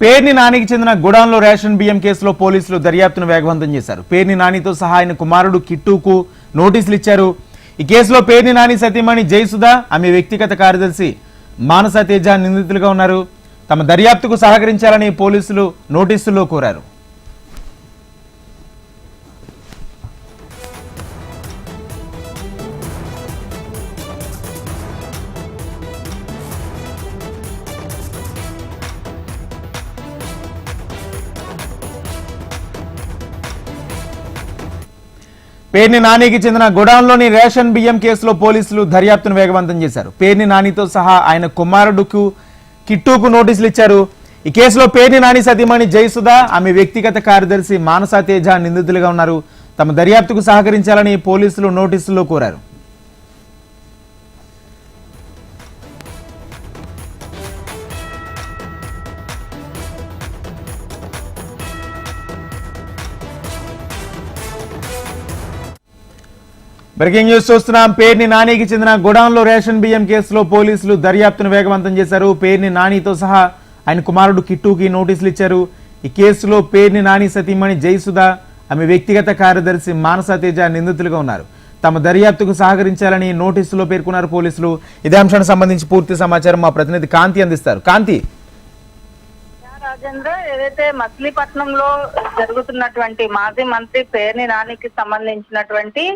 పేర్ని నానికి చెందిన గోడౌన్లో రేషన్ బియ్యం కేసులో పోలీసులు దర్యాప్తును వేగవంతం చేశారు. పేర్ని నానితో సహా ఆయన కుమారుడు కిట్టుకు నోటీసులు ఇచ్చారు. ఈ కేసులో పేర్ని నాని సతీమణి జయసుధ, ఆమె వ్యక్తిగత కార్యదర్శి మానస తేజ నిందితులుగా ఉన్నారు. తమ దర్యాప్తుకు సహకరించాలని పోలీసులు నోటీసుల్లో కోరారు. పేర్ని నానికి చెందిన గోడౌన్లోని రేషన్ బియ్యం కేసులో పోలీసులు దర్యాప్తును వేగవంతం చేశారు. పేర్ని నానితో సహా ఆయన కుమారుడుకు కిట్టుకు నోటీసులు ఇచ్చారు. ఈ కేసులో పేర్ని నాని సతీమణి జయసుధ, ఆమె వ్యక్తిగత కార్యదర్శి మానస తేజ నిందితులుగా ఉన్నారు. తమ దర్యాప్తుకు సహకరించాలని పోలీసులు నోటీసుల్లో కోరారు. బ్రేకింగ్ న్యూస్ చూస్తున్నాం. పేర్ని నానికి చెందిన గోడౌన్లో రేషన్ బియ్యం కేసులో పోలీసులు దర్యాప్తును వేగవంతం చేశారు. పేర్ని నానితో సహా ఆయన కుమారుడు కిట్టుకి నోటీసులు ఇచ్చారు. ఈ కేసులో పేర్ని నాని సతీమణి జయసుధ, ఆమె వ్యక్తిగత కార్యదర్శి మానస తేజ నిందితులుగా ఉన్నారు. తమ దర్యాప్తుకు సహకరించాలని నోటీసులో పేర్కొన్నారు పోలీసులు. ఇదే అంశానికి సంబంధించి పూర్తి సమాచారం మా ప్రతినిధి కాంతి అందిస్తారు. కాంతి, రాజేంద్ర, ఏదైతే మచిలీపట్నంలో జరుగుతున్నటువంటి మాజీ మంత్రి పేర్ని నానికి సంబంధించినటువంటి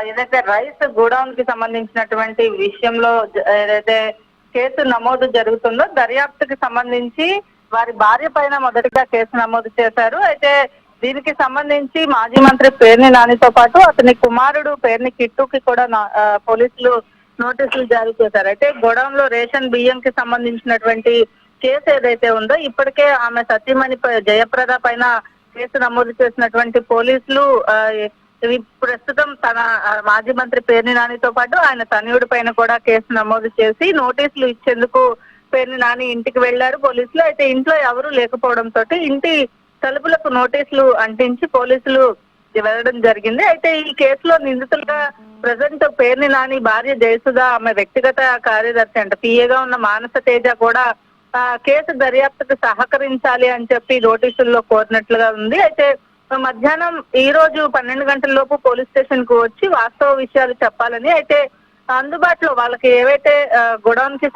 ఏదైతే రైస్ గోడౌన్ కి సంబంధించినటువంటి విషయంలో ఏదైతే కేసు నమోదు జరుగుతుందో దర్యాప్తుకి సంబంధించి వారి భార్య పైన మొదటిగా కేసు నమోదు చేశారు. అయితే దీనికి సంబంధించి మాజీ మంత్రి పేర్ని నానితో పాటు అతని కుమారుడు పేర్ని కిట్టుకి కూడా పోలీసులు నోటీసులు జారీ చేశారు. అయితే గోడౌన్ లో రేషన్ బియ్యం కి సంబంధించినటువంటి కేసు ఏదైతే ఉందో ఇప్పటికే ఆమె సతీమణి జయప్రద పైన కేసు నమోదు చేసినటువంటి పోలీసులు ప్రస్తుతం తన మాజీ మంత్రి పేర్ని నానితో పాటు ఆయన తనయుడి పైన కూడా కేసు నమోదు చేసి నోటీసులు ఇచ్చేందుకు పేర్ని నాని ఇంటికి వెళ్లారు పోలీసులు. అయితే ఇంట్లో ఎవరూ లేకపోవడంతో ఇంటి తలుపులకు నోటీసులు అంటించి పోలీసులు వెళ్ళడం జరిగింది. అయితే ఈ కేసులో నిందితులుగా ప్రజెంట్ పేర్ని నాని భార్య జయసుధ, ఆమె వ్యక్తిగత కార్యదర్శి అంటే పిఏగా ఉన్న మానస తేజ కూడా కేసు దర్యాప్తుకు సహకరించాలి అని చెప్పి నోటీసుల్లో కోరినట్లుగా ఉంది. అయితే మధ్యాహ్నం ఈ రోజు 12 గంటల లోపు పోలీస్ స్టేషన్ కు వచ్చి వాస్తవ విషయాలు చెప్పాలని, అయితే అందుబాటులో వాళ్ళకి ఏవైతే గోడౌన్ కి